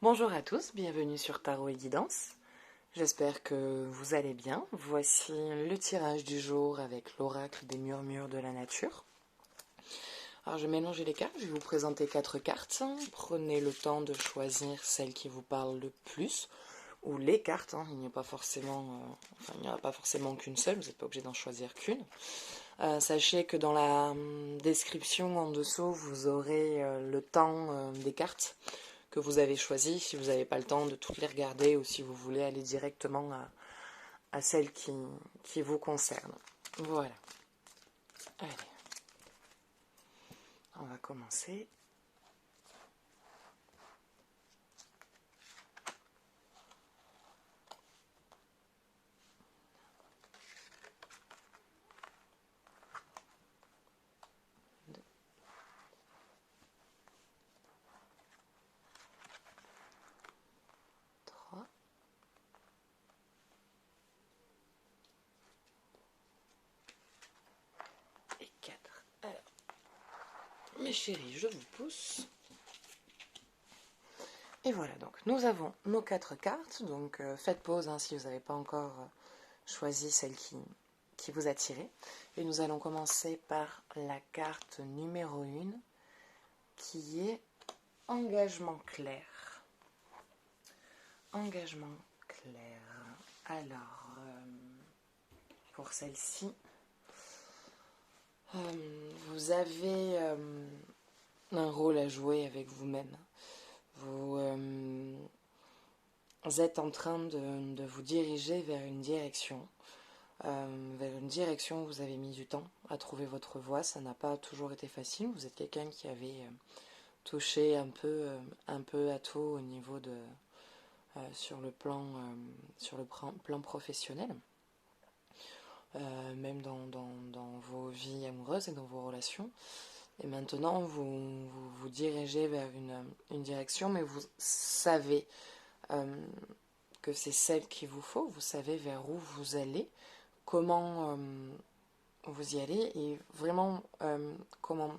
Bonjour à tous, bienvenue sur Tarot et Guidance. J'espère que vous allez bien. Voici le tirage du jour avec l'oracle des murmures de la nature. Alors je vais mélanger les cartes, je vais vous présenter 4 cartes. Prenez le temps de choisir celle qui vous parle le plus, ou les cartes, il n'y a pas forcément, il n'y aura pas forcément qu'une seule, vous n'êtes pas obligé d'en choisir qu'une. Sachez que dans la description en dessous, vous aurez le temps des cartes que vous avez choisies, si vous n'avez pas le temps de toutes les regarder ou si vous voulez aller directement à celle qui vous concerne. Voilà. Allez. On va commencer. Et 4. Alors, mes chéris, je vous pousse. Et voilà, donc nous avons nos 4 cartes. Donc faites pause si vous n'avez pas encore choisi celle qui vous a tiré. Et nous allons commencer par la carte numéro 1 qui est engagement clair. Engagement clair. Alors, pour celle-ci, vous avez un rôle à jouer avec vous-même. Vous êtes en train de vous diriger vers une direction. Où vous avez mis du temps à trouver votre voie. Ça n'a pas toujours été facile. Vous êtes quelqu'un qui avait touché un peu à tout au niveau de... sur le plan professionnel. Même dans vos vies amoureuses et dans vos relations. Et maintenant, vous dirigez vers une direction, mais vous savez que c'est celle qu'il vous faut, vous savez vers où vous allez, comment vous y allez, et vraiment comment...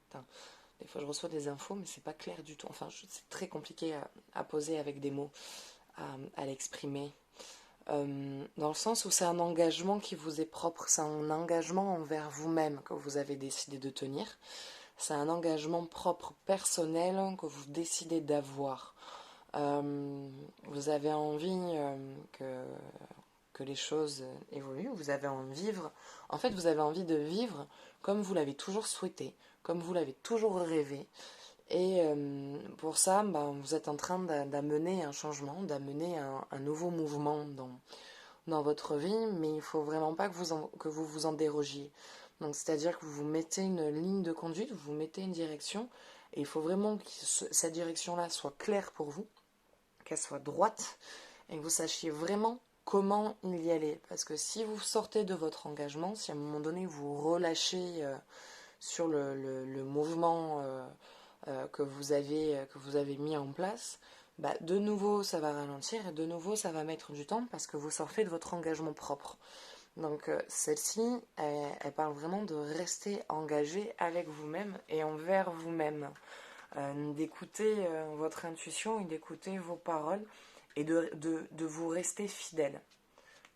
Attends, des fois je reçois des infos, mais c'est pas clair du tout. Enfin, c'est très compliqué à poser avec des mots, à l'exprimer. Dans le sens où c'est un engagement qui vous est propre, c'est un engagement envers vous-même que vous avez décidé de tenir, c'est un engagement propre, personnel, que vous décidez d'avoir. Vous avez envie que les choses évoluent, vous avez envie vous avez envie de vivre comme vous l'avez toujours souhaité, comme vous l'avez toujours rêvé. Et pour ça, vous êtes en train d'amener un changement, d'amener un nouveau mouvement dans votre vie, mais il ne faut vraiment pas que vous vous en dérogiez. Donc, c'est-à-dire que vous mettez une ligne de conduite, vous mettez une direction, et il faut vraiment que cette direction-là soit claire pour vous, qu'elle soit droite, et que vous sachiez vraiment comment il y aller. Parce que si vous sortez de votre engagement, si à un moment donné vous relâchez sur le mouvement que vous avez mis en place, de nouveau ça va ralentir et de nouveau ça va mettre du temps parce que vous sortez de votre engagement propre. Donc celle-ci, elle parle vraiment de rester engagé avec vous-même et envers vous-même, d'écouter votre intuition et d'écouter vos paroles et de vous rester fidèle.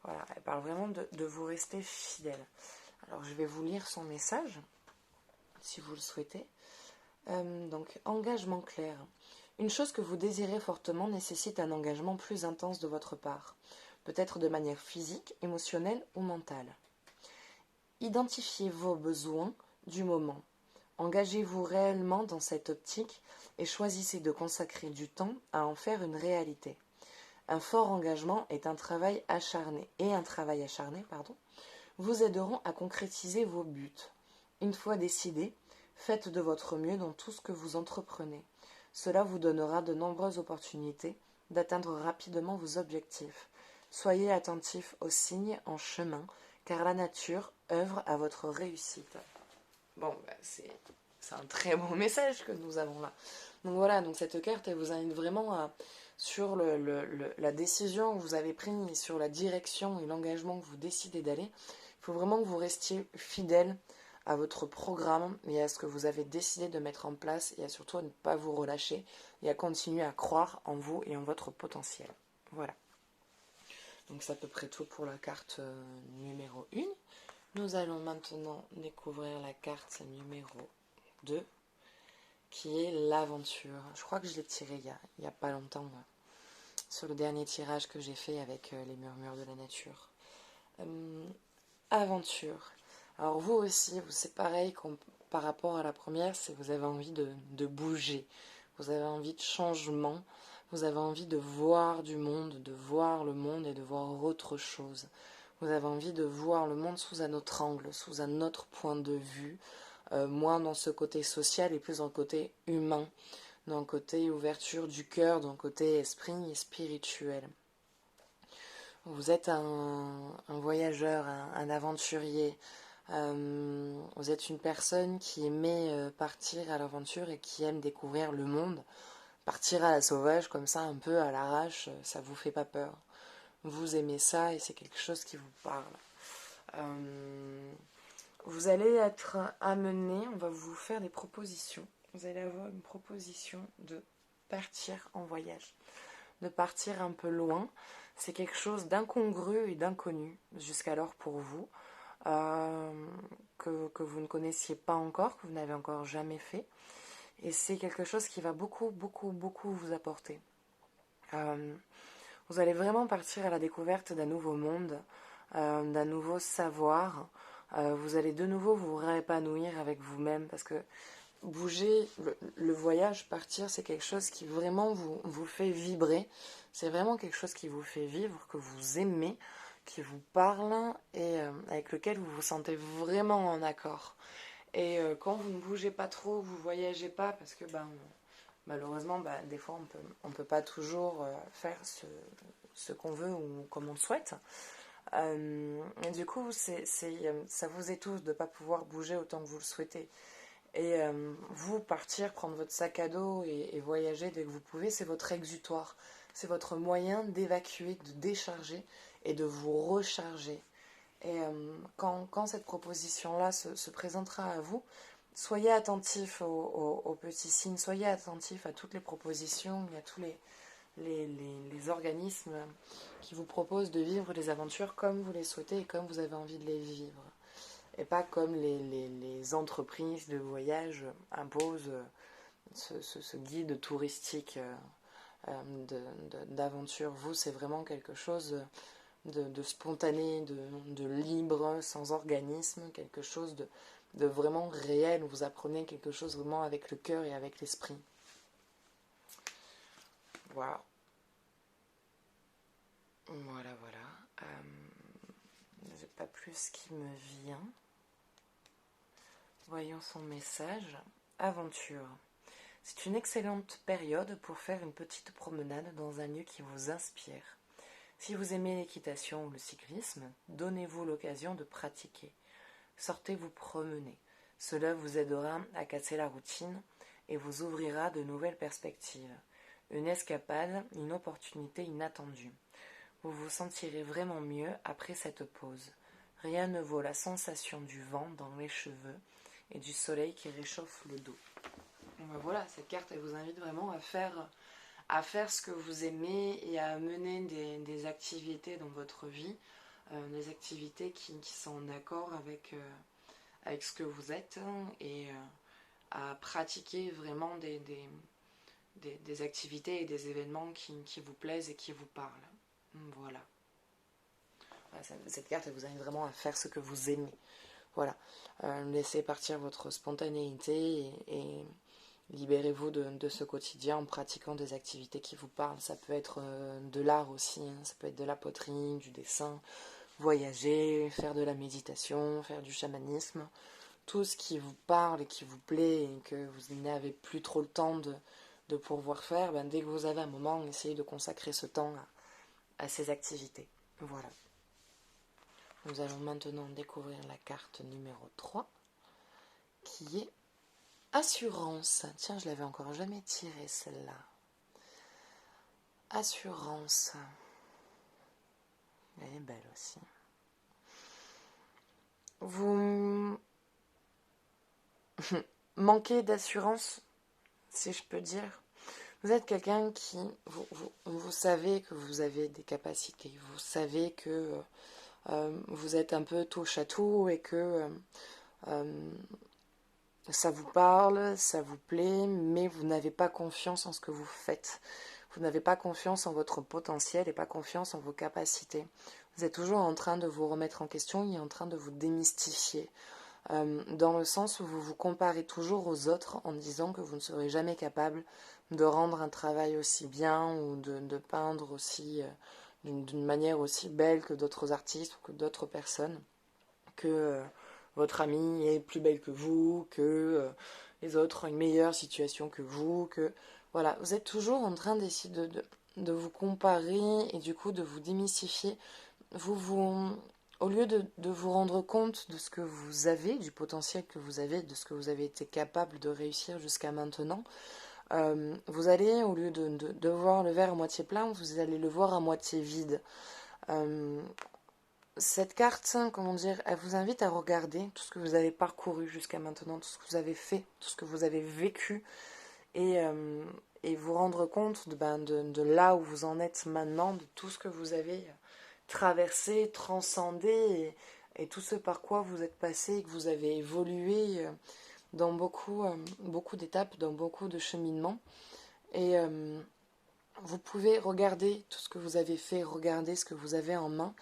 Voilà, elle parle vraiment de vous rester fidèle. Alors je vais vous lire son message, si vous le souhaitez. Donc, engagement clair. Une chose que vous désirez fortement nécessite un engagement plus intense de votre part, peut-être de manière physique, émotionnelle ou mentale. Identifiez vos besoins du moment. Engagez-vous réellement dans cette optique et choisissez de consacrer du temps à en faire une réalité. Un fort engagement est un travail acharné, vous aideront à concrétiser vos buts. Une fois décidé, faites de votre mieux dans tout ce que vous entreprenez. Cela vous donnera de nombreuses opportunités d'atteindre rapidement vos objectifs. Soyez attentifs aux signes en chemin, car la nature œuvre à votre réussite. Bon, c'est un très beau message que nous avons là. Donc voilà, donc cette carte, elle vous invite vraiment sur la décision que vous avez prise, sur la direction et l'engagement que vous décidez d'aller. Il faut vraiment que vous restiez fidèle à votre programme et à ce que vous avez décidé de mettre en place et à surtout ne pas vous relâcher et à continuer à croire en vous et en votre potentiel. Voilà. Donc c'est à peu près tout pour la carte numéro 1. Nous allons maintenant découvrir la carte numéro 2 qui est l'aventure. Je crois que je l'ai tirée il y a pas longtemps sur le dernier tirage que j'ai fait avec les murmures de la nature. Aventure. Alors vous aussi, c'est pareil par rapport à la première, c'est vous avez envie de bouger, vous avez envie de changement, vous avez envie de voir du monde, de voir le monde et de voir autre chose. Vous avez envie de voir le monde sous un autre angle, sous un autre point de vue, moins dans ce côté social et plus dans le côté humain, dans le côté ouverture du cœur, dans le côté esprit et spirituel. Vous êtes un voyageur, un aventurier. Vous êtes une personne qui aimait partir à l'aventure et qui aime découvrir le monde. Partir à la sauvage, comme ça, un peu à l'arrache, ça vous fait pas peur. Vous aimez ça et c'est quelque chose qui vous parle. Vous allez être amené, on va vous faire des propositions. Vous allez avoir une proposition de partir en voyage, de partir un peu loin. C'est quelque chose d'incongru et d'inconnu jusqu'alors pour vous, que vous ne connaissiez pas encore, que vous n'avez encore jamais fait. Et c'est quelque chose qui va beaucoup, beaucoup, beaucoup vous apporter. Vous allez vraiment partir à la découverte d'un nouveau monde, d'un nouveau savoir. Vous allez de nouveau vous réépanouir avec vous-même parce que bouger, le voyage, partir, c'est quelque chose qui vraiment vous fait vibrer. C'est vraiment quelque chose qui vous fait vivre, que vous aimez, qui vous parle et avec lequel vous vous sentez vraiment en accord. Et quand vous ne bougez pas trop, vous ne voyagez pas, parce que malheureusement, des fois, on peut pas toujours faire ce qu'on veut ou comme on le souhaite. Et du coup, ça vous étouffe de ne pas pouvoir bouger autant que vous le souhaitez. Et vous, partir, prendre votre sac à dos et voyager dès que vous pouvez, c'est votre exutoire. C'est votre moyen d'évacuer, de décharger et de vous recharger. Et quand cette proposition-là se présentera à vous, soyez attentif aux petits signes, soyez attentif à toutes les propositions, à tous les organismes qui vous proposent de vivre les aventures comme vous les souhaitez et comme vous avez envie de les vivre. Et pas comme les entreprises de voyage imposent ce guide touristique d'aventure. Vous, c'est vraiment quelque chose de spontané, de libre, sans organisme, quelque chose de vraiment réel. Vous apprenez quelque chose vraiment avec le cœur et avec l'esprit. Voilà. Voilà. J'ai pas plus qui me vient. Voyons son message. Aventure. C'est une excellente période pour faire une petite promenade dans un lieu qui vous inspire. Si vous aimez l'équitation ou le cyclisme, donnez-vous l'occasion de pratiquer. Sortez vous promener. Cela vous aidera à casser la routine et vous ouvrira de nouvelles perspectives. Une escapade, une opportunité inattendue. Vous vous sentirez vraiment mieux après cette pause. Rien ne vaut la sensation du vent dans les cheveux et du soleil qui réchauffe le dos. Voilà, cette carte, elle vous invite vraiment à faire ce que vous aimez et à mener des activités dans votre vie, des activités qui sont en accord avec ce que vous êtes et à pratiquer vraiment des activités et des événements qui vous plaisent et qui vous parlent. Voilà. Cette carte, elle vous invite vraiment à faire ce que vous aimez. Voilà. Laissez partir votre spontanéité et libérez-vous de ce quotidien en pratiquant des activités qui vous parlent. Ça peut être de l'art aussi, ça peut être de la poterie, du dessin, voyager, faire de la méditation, faire du chamanisme. Tout ce qui vous parle et qui vous plaît et que vous n'avez plus trop le temps de pouvoir faire, dès que vous avez un moment, essayez de consacrer ce temps à ces activités. Voilà. Nous allons maintenant découvrir la carte numéro 3 qui est Assurance. Tiens, je l'avais encore jamais tirée celle-là. Assurance. Elle est belle aussi. Vous manquez d'assurance, si je peux dire. Vous êtes quelqu'un qui, vous savez que vous avez des capacités, vous savez que vous êtes un peu touche à tout et que euh, ça vous parle, ça vous plaît, mais vous n'avez pas confiance en ce que vous faites. Vous n'avez pas confiance en votre potentiel et pas confiance en vos capacités. Vous êtes toujours en train de vous remettre en question et en train de vous démystifier. Dans le sens où vous vous comparez toujours aux autres en disant que vous ne serez jamais capable de rendre un travail aussi bien ou de peindre aussi d'une manière aussi belle que d'autres artistes ou que d'autres personnes, que votre amie est plus belle que vous, que les autres ont une meilleure situation que vous, que voilà, vous êtes toujours en train d'essayer de vous comparer et du coup de vous démystifier. Au lieu de vous rendre compte de ce que vous avez, du potentiel que vous avez, de ce que vous avez été capable de réussir jusqu'à maintenant, vous allez, au lieu de voir le verre à moitié plein, vous allez le voir à moitié vide. Euh, cette carte, comment dire, elle vous invite à regarder tout ce que vous avez parcouru jusqu'à maintenant, tout ce que vous avez fait, tout ce que vous avez vécu, et, euh, et vous rendre compte de là où vous en êtes maintenant, de tout ce que vous avez traversé, transcendé, et tout ce par quoi vous êtes passé, que vous avez évolué dans beaucoup d'étapes, dans beaucoup de cheminements. Et vous pouvez regarder tout ce que vous avez fait, regarder ce que vous avez en main,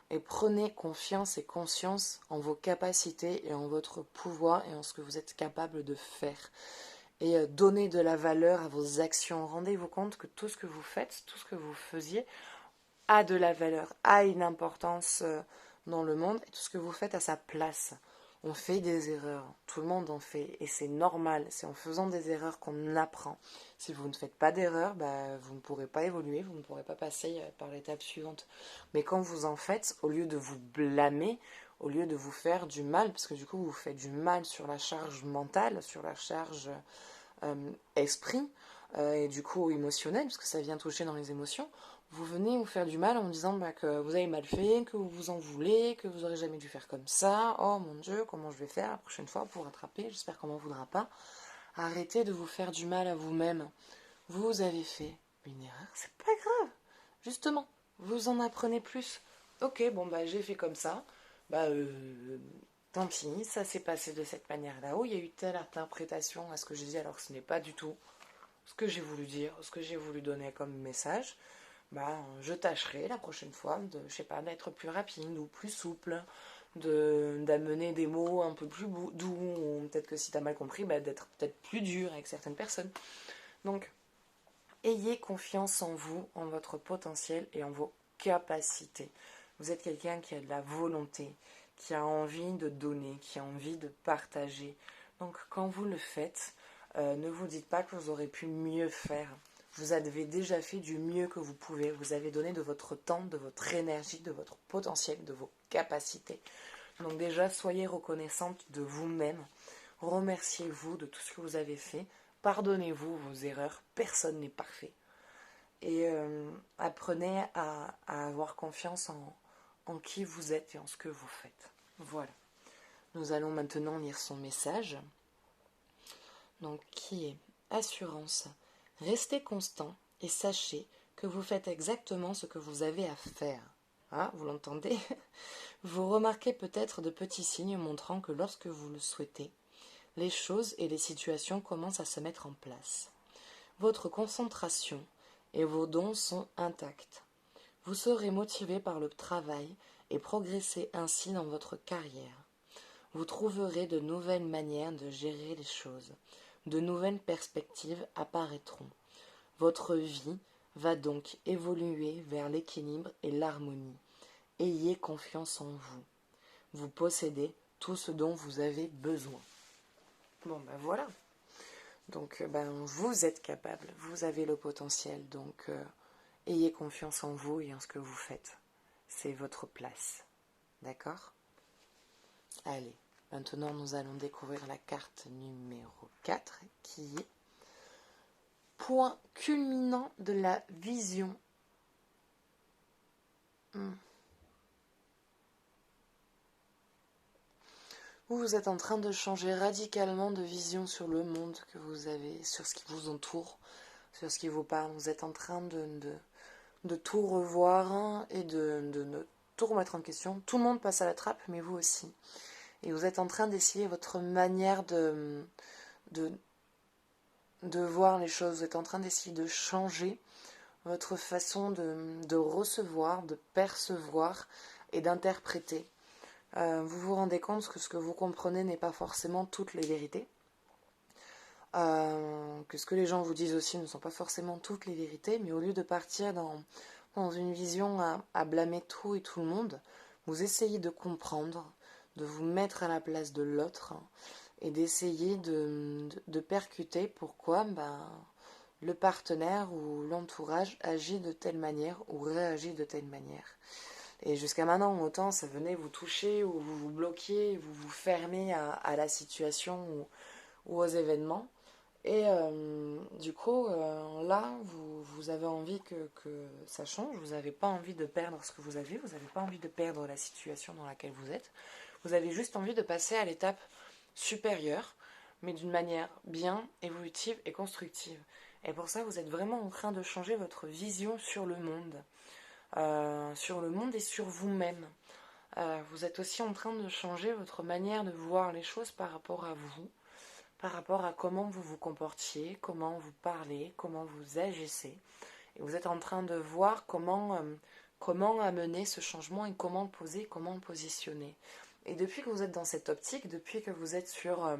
et prenez confiance et conscience en vos capacités et en votre pouvoir et en ce que vous êtes capable de faire. Et donnez de la valeur à vos actions. Rendez-vous compte que tout ce que vous faites, tout ce que vous faisiez, a de la valeur, a une importance dans le monde, et tout ce que vous faites a sa place. On fait des erreurs, tout le monde en fait, et c'est normal, c'est en faisant des erreurs qu'on apprend. Si vous ne faites pas d'erreurs, vous ne pourrez pas évoluer, vous ne pourrez pas passer par l'étape suivante. Mais quand vous en faites, au lieu de vous blâmer, au lieu de vous faire du mal, parce que du coup vous faites du mal sur la charge mentale, sur la charge esprit, et du coup émotionnelle, parce que ça vient toucher dans les émotions, vous venez vous faire du mal en me disant que vous avez mal fait, que vous vous en voulez, que vous aurez jamais dû faire comme ça, oh mon Dieu, comment je vais faire la prochaine fois pour rattraper, j'espère qu'on m'en voudra pas. Arrêtez de vous faire du mal à vous-même. Vous avez fait une erreur, c'est pas grave. Justement, vous en apprenez plus. Ok, bon j'ai fait comme ça, tant pis, ça s'est passé de cette manière-là. Oh, il y a eu telle interprétation à ce que j'ai dit alors que ce n'est pas du tout ce que j'ai voulu dire, ce que j'ai voulu donner comme message. Je tâcherai la prochaine fois de, je sais pas, d'être plus rapide ou plus souple, d'amener des mots un peu plus doux, ou peut-être que si tu as mal compris, d'être peut-être plus dur avec certaines personnes. Donc, ayez confiance en vous, en votre potentiel et en vos capacités. Vous êtes quelqu'un qui a de la volonté, qui a envie de donner, qui a envie de partager. Donc, quand vous le faites, ne vous dites pas que vous aurez pu mieux faire. Vous avez déjà fait du mieux que vous pouvez. Vous avez donné de votre temps, de votre énergie, de votre potentiel, de vos capacités. Donc déjà, soyez reconnaissante de vous-même. Remerciez-vous de tout ce que vous avez fait. Pardonnez-vous vos erreurs. Personne n'est parfait. Et apprenez à avoir confiance en qui vous êtes et en ce que vous faites. Voilà. Nous allons maintenant lire son message. Donc, qui est assurance. Restez constant et sachez que vous faites exactement ce que vous avez à faire. Ah, vous l'entendez? Vous remarquez peut-être de petits signes montrant que lorsque vous le souhaitez, les choses et les situations commencent à se mettre en place. Votre concentration et vos dons sont intacts. Vous serez motivé par le travail et progresser ainsi dans votre carrière. Vous trouverez de nouvelles manières de gérer les choses. De nouvelles perspectives apparaîtront. Votre vie va donc évoluer vers l'équilibre et l'harmonie. Ayez confiance en vous. Vous possédez tout ce dont vous avez besoin. Bon voilà. Donc vous êtes capable, vous avez le potentiel, donc ayez confiance en vous et en ce que vous faites. C'est votre place. D'accord? Allez, maintenant nous allons découvrir la carte numéro 4 qui est point culminant de la vision. Vous êtes en train de changer radicalement de vision sur le monde que vous avez, sur ce qui vous entoure, sur ce qui vous parle. Vous êtes en train de tout revoir et de tout remettre en question. Tout le monde passe à la trappe, mais vous aussi. Et vous êtes en train d'essayer votre manière de, de voir les choses. Vous êtes en train d'essayer de changer votre façon de recevoir, de percevoir et d'interpréter. Vous vous rendez compte que ce que vous comprenez n'est pas forcément toutes les vérités. Que ce que les gens vous disent aussi ne sont pas forcément toutes les vérités, mais au lieu de partir dans une vision à blâmer tout et tout le monde, vous essayez de comprendre, de vous mettre à la place de l'autre et d'essayer de percuter pourquoi le partenaire ou l'entourage agit de telle manière ou réagit de telle manière. Et jusqu'à maintenant, autant ça venait vous toucher ou vous vous bloquiez, vous vous fermez à la situation ou aux événements. Et du coup, là, vous avez envie que ça change, vous n'avez pas envie de perdre ce que vous avez n'avez pas envie de perdre la situation dans laquelle vous êtes, vous avez juste envie de passer à l'étape supérieure, mais d'une manière bien évolutive et constructive. Et pour ça, vous êtes vraiment en train de changer votre vision sur le monde et sur vous-même. Vous êtes aussi en train de changer votre manière de voir les choses par rapport à vous, par rapport à comment vous vous comportiez, comment vous parlez, comment vous agissez. Et vous êtes en train de voir comment amener ce changement et comment le poser, comment le positionner. Et depuis que vous êtes dans cette optique, depuis que vous êtes sur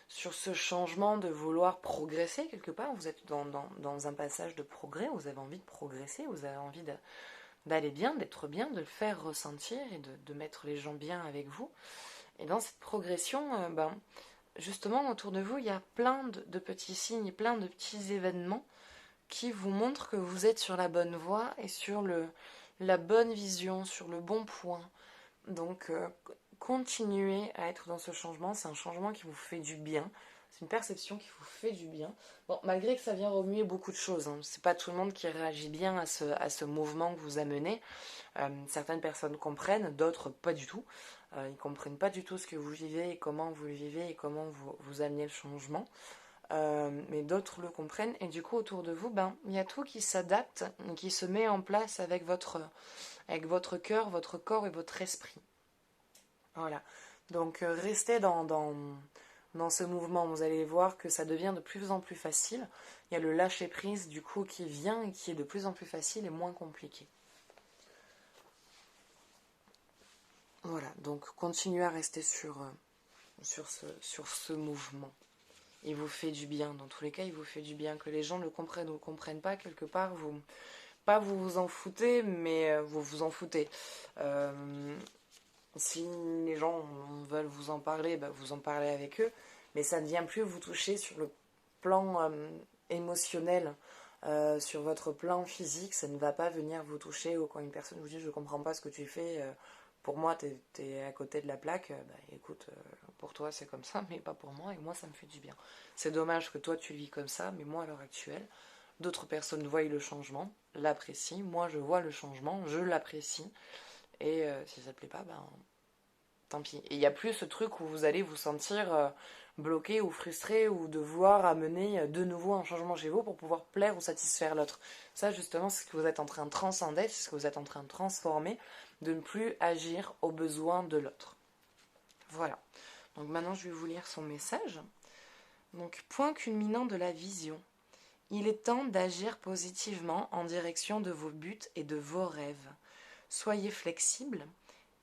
ce changement de vouloir progresser quelque part, vous êtes dans un passage de progrès, vous avez envie de progresser, vous avez envie d'aller bien, d'être bien, de le faire ressentir et de mettre les gens bien avec vous. Et dans cette progression, justement, autour de vous, il y a plein de petits signes, plein de petits événements qui vous montrent que vous êtes sur la bonne voie et sur la bonne vision, sur le bon point. Donc, continuez à être dans ce changement. C'est un changement qui vous fait du bien. C'est une perception qui vous fait du bien. Bon, malgré que ça vient remuer beaucoup de choses. C'est pas tout le monde qui réagit bien à ce mouvement que vous amenez. Certaines personnes comprennent, d'autres pas du tout. Ils comprennent pas du tout ce que vous vivez et comment vous le vivez et comment vous amenez le changement. Mais d'autres le comprennent. Et du coup, autour de vous, il y a tout qui s'adapte, qui se met en place avec votre cœur, votre corps et votre esprit. Voilà. Donc restez dans ce mouvement. Vous allez voir que ça devient de plus en plus facile. Il y a le lâcher prise du coup qui vient et qui est de plus en plus facile et moins compliqué. Voilà. Donc continuez à rester sur ce mouvement. Il vous fait du bien. Dans tous les cas, il vous fait du bien. Que les gens le comprennent ou ne comprennent pas, quelque part, vous vous en foutez, mais vous vous en foutez. Si les gens veulent vous en parler, vous en parlez avec eux, mais ça ne vient plus vous toucher sur le plan émotionnel, sur votre plan physique, ça ne va pas venir vous toucher. Ou quand une personne vous dit je comprends pas ce que tu fais, pour moi t'es à côté de la plaque, écoute, pour toi c'est comme ça, mais pas pour moi, et moi ça me fait du bien. C'est dommage que toi tu le vis comme ça, mais moi à l'heure actuelle, d'autres personnes voient le changement, l'apprécient, moi je vois le changement, je l'apprécie, et si ça te plaît pas, tant pis. Et il n'y a plus ce truc où vous allez vous sentir bloqué ou frustré ou de vouloir amener de nouveau un changement chez vous pour pouvoir plaire ou satisfaire l'autre. Ça justement, c'est ce que vous êtes en train de transcender, c'est ce que vous êtes en train de transformer, de ne plus agir aux besoins de l'autre. Voilà. Donc maintenant, je vais vous lire son message. Donc, point culminant de la vision. Il est temps d'agir positivement en direction de vos buts et de vos rêves. Soyez flexible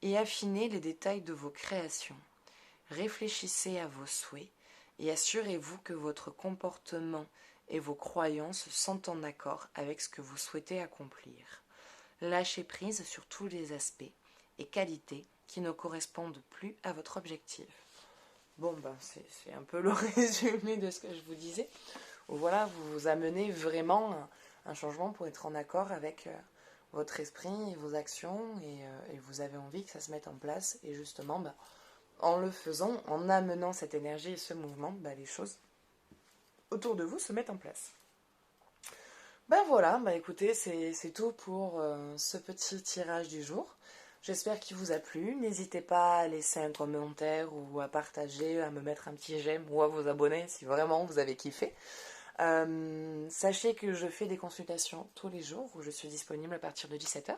et affinez les détails de vos créations. Réfléchissez à vos souhaits et assurez-vous que votre comportement et vos croyances sont en accord avec ce que vous souhaitez accomplir. Lâchez prise sur tous les aspects et qualités qui ne correspondent plus à votre objectif. Bon, c'est un peu le résumé de ce que je vous disais. Voilà, vous vous amenez vraiment un changement pour être en accord avec votre esprit et vos actions et vous avez envie que ça se mette en place. Et justement, en le faisant, en amenant cette énergie et ce mouvement, les choses autour de vous se mettent en place. Voilà, écoutez, c'est tout pour ce petit tirage du jour. J'espère qu'il vous a plu. N'hésitez pas à laisser un commentaire ou à partager, à me mettre un petit j'aime ou à vous abonner si vraiment vous avez kiffé. Sachez que je fais des consultations tous les jours où je suis disponible à partir de 17h.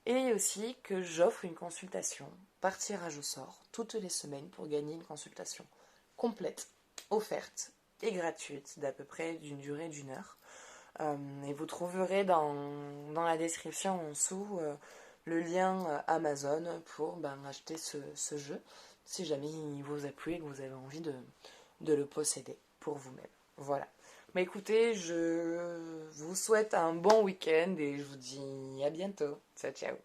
Et aussi que j'offre une consultation par tirage au sort toutes les semaines pour gagner une consultation complète, offerte et gratuite d'à peu près d'une durée d'1 heure. Et vous trouverez dans la description en dessous le lien Amazon pour acheter ce jeu si jamais il vous a plu et que vous avez envie de le posséder pour vous-même. Voilà. Mais écoutez, je vous souhaite un bon week-end et je vous dis à bientôt. Ciao, ciao.